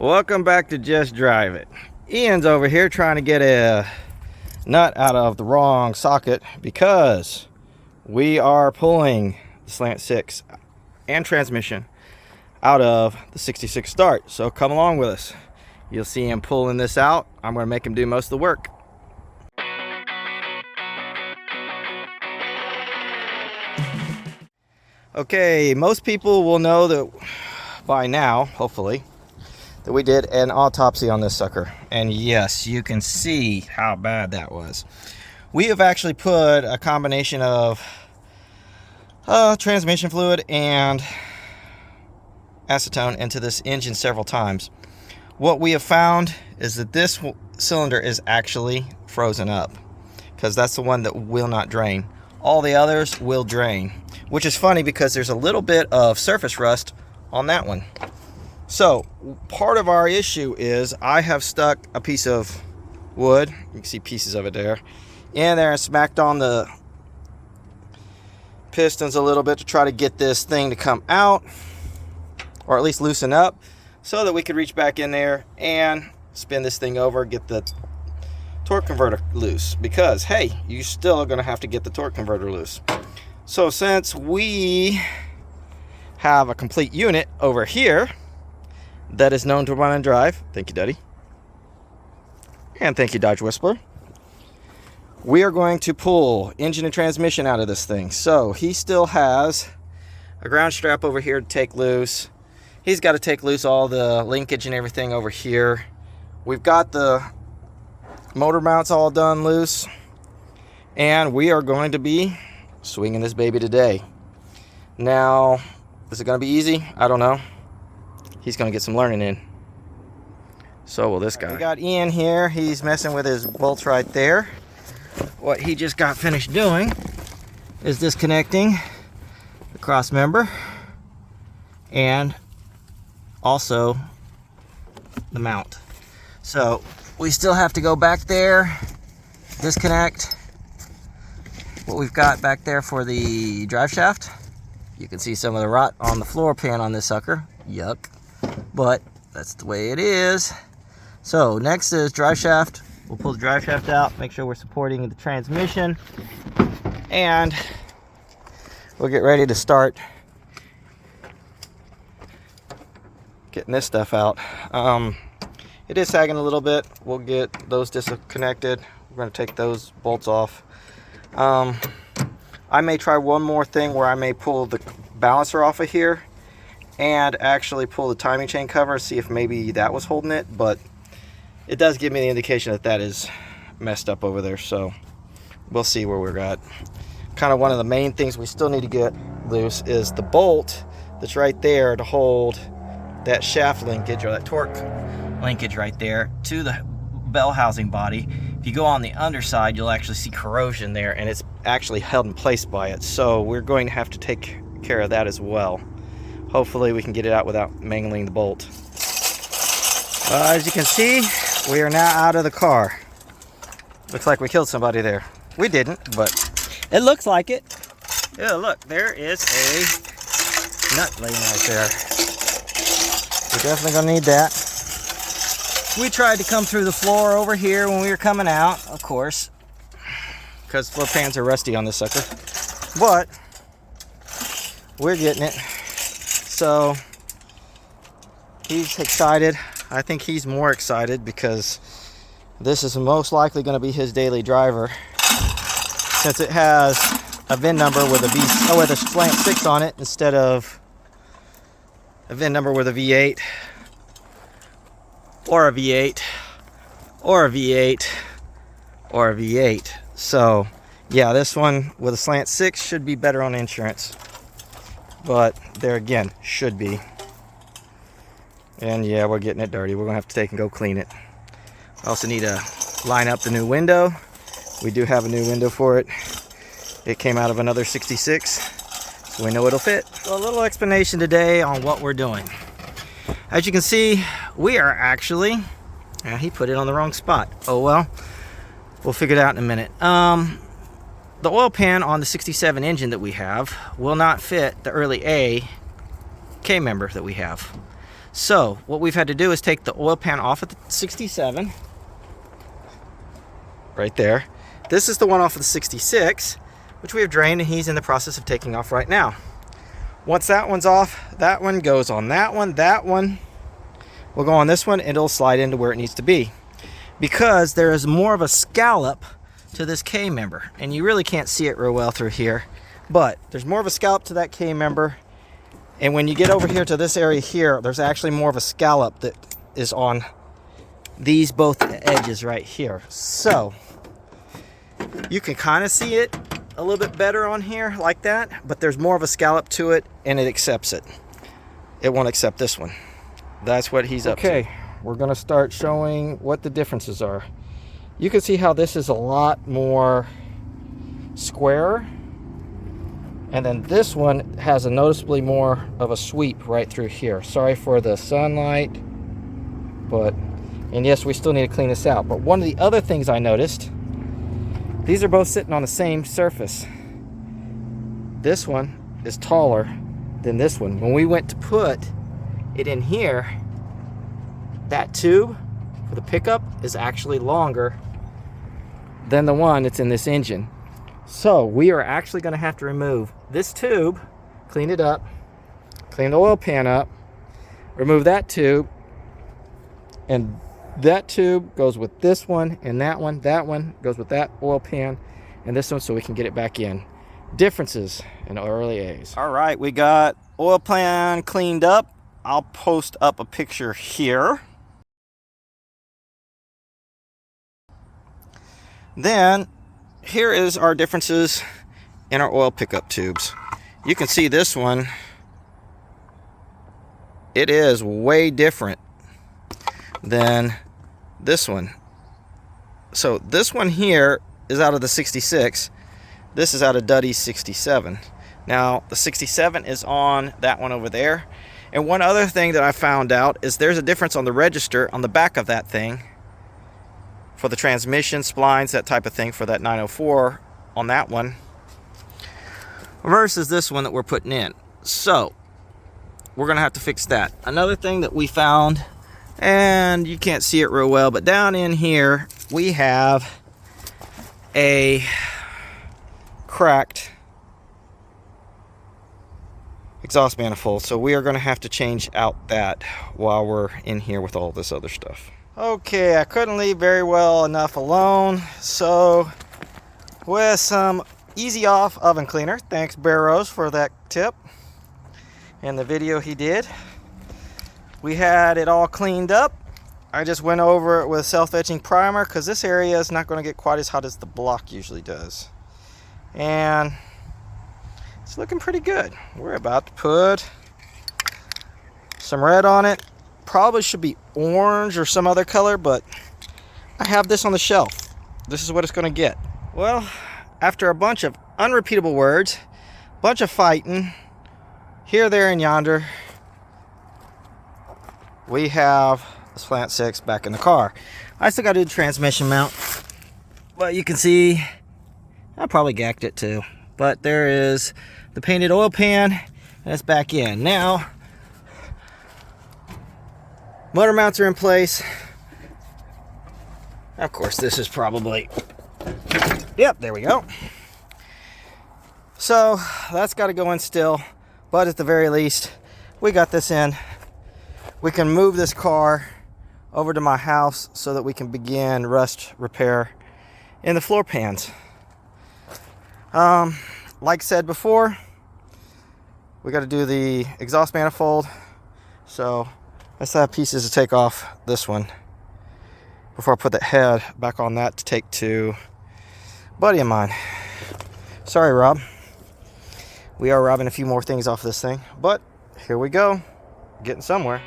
Welcome back to Just Drive It. Ian's over here trying to get a nut out of the wrong socket because we are pulling the Slant 6 and transmission out of the 66 start. So come along with us. You'll see him pulling this out. I'm going to make him do most of the work. Okay, most people will know that by now, hopefully, that we did an autopsy on this sucker. And yes, you can see how bad that was. We have actually put a combination of transmission fluid and acetone into this engine several times. What we have found is that this cylinder is actually frozen up because that's the one that will not drain. All the others will drain, which is funny because there's a little bit of surface rust on that one. So part of our issue is I have stuck a piece of wood, you can see pieces of it there, in there and smacked on the pistons a little bit to try to get this thing to come out, or at least loosen up, so that we could reach back in there and spin this thing over, get the torque converter loose, because hey, you're still going to have to get the torque converter loose. So since we have a complete unit over here that is known to run and drive, thank you Duddie, and thank you Dodge Whistler, we are going to pull engine and transmission out of this thing. So he still has a ground strap over here to take loose. He's got to take loose all the linkage and everything over here. We've got the motor mounts all done loose, and we are going to be swinging this baby today. Now, is it going to be easy? I don't know. He's going to get some learning in. So will this guy. We got Ian here. He's messing with his bolts right there. What he just got finished doing is disconnecting the cross member and also the mount. So we still have to go back there, disconnect what we've got back there for the drive shaft. You can see some of the rot on the floor pan on this sucker. Yuck. But that's the way it is. So next is drive shaft. We'll pull the drive shaft out, make sure we're supporting the transmission, and we'll get ready to start getting this stuff out. It is sagging a little bit. We'll get those disconnected. We're going to take those bolts off. I may try one more thing where I may pull the balancer off of here and actually pull the timing chain cover, see if maybe that was holding it, but it does give me the indication that that is messed up over there, so we'll see where we're at. Kind of one of the main things we still need to get loose is the bolt that's right there to hold that shaft linkage, or that torque linkage right there, to the bell housing body. If you go on the underside, you'll actually see corrosion there, and it's actually held in place by it, so we're going to have to take care of that as well. Hopefully we can get it out without mangling the bolt. As you can see, we are now out of the car. Looks like we killed somebody there. We didn't, but it looks like it. Yeah, look, there is a nut laying right there. We're definitely gonna need that. We tried to come through the floor over here when we were coming out, of course, because floor pans are rusty on this sucker. But we're getting it. So he's excited. I think he's more excited because this is most likely going to be his daily driver, since it has a VIN number with with a Slant 6 on it instead of a VIN number with a V8 or a V8 or a V8 or a V8. So yeah, this one with a Slant 6 should be better on insurance, but there again, should be. And yeah, we're getting it dirty. We're gonna have to take and go clean it. Also need to line up the new window. We do have a new window for it. It came out of another 66, so we know it'll fit. So a little explanation today on what we're doing. As you can see, we are actually, he put it on the wrong spot. Oh well, we'll figure it out in a minute. The oil pan on the 67 engine that we have will not fit the early A K member that we have. So what we've had to do is take the oil pan off at the 67. Right there. This is the one off of the 66, which we have drained, and he's in the process of taking off right now. Once that one's off, that one goes on that one will go on this one, and it'll slide into where it needs to be. Because there is more of a scallop to this K member, and you really can't see it real well through here, but there's more of a scallop to that K member, and when you get over here to this area here, there's actually more of a scallop that is on these both edges right here. So you can kind of see it a little bit better on here like that, but there's more of a scallop to it, and it accepts it. It won't accept this one. That's what he's up to. Okay, we're gonna start showing what the differences are. You can see how this is a lot more square, and then this one has a noticeably more of a sweep right through here. Sorry for the sunlight, and yes, we still need to clean this out. But one of the other things I noticed, these are both sitting on the same surface. This one is taller than this one. When we went to put it in here, that tube for the pickup is actually longer than the one that's in this engine. So we are actually going to have to remove this tube, clean it up, clean the oil pan up, remove that tube, and that tube goes with this one, and that one goes with that oil pan and this one, so we can get it back in. Differences in early A's. All right, we got oil pan cleaned up. I'll post up a picture here. Then here is our differences in our oil pickup tubes. You can see this one, it is way different than this one. So this one here is out of the 66. This is out of Duddie's 67. Now the 67 is on that one over there. And one other thing that I found out is there's a difference on the register on the back of that thing for the transmission, splines, that type of thing, for that 904 on that one versus this one that we're putting in. So we're gonna have to fix that. Another thing that we found, and you can't see it real well, but down in here we have a cracked exhaust manifold, so we are going to have to change out that while we're in here with all this other stuff. Okay, I couldn't leave very well enough alone, so with some easy off oven cleaner, thanks Barrows for that tip and the video he did, we had it all cleaned up. I just went over it with self-etching primer because this area is not going to get quite as hot as the block usually does, and it's looking pretty good. We're about to put some red on it. Probably should be orange or some other color, but I have this on the shelf. This is what it's going to get. Well, after a bunch of unrepeatable words, bunch of fighting here, there, and yonder, we have the Slant 6 back in the car. I still got to do the transmission mount, but you can see I probably gacked it too. But there is the painted oil pan, and it's back in. Now, motor mounts are in place. Of course, this is probably, yep, there we go. So that's got to go in still, but at the very least, we got this in. We can move this car over to my house so that we can begin rust repair in the floor pans. Like said before, we got to do the exhaust manifold, so I still have pieces to take off this one before I put that head back on that to take to a buddy of mine. Sorry, Rob. We are robbing a few more things off this thing, but here we go, getting somewhere.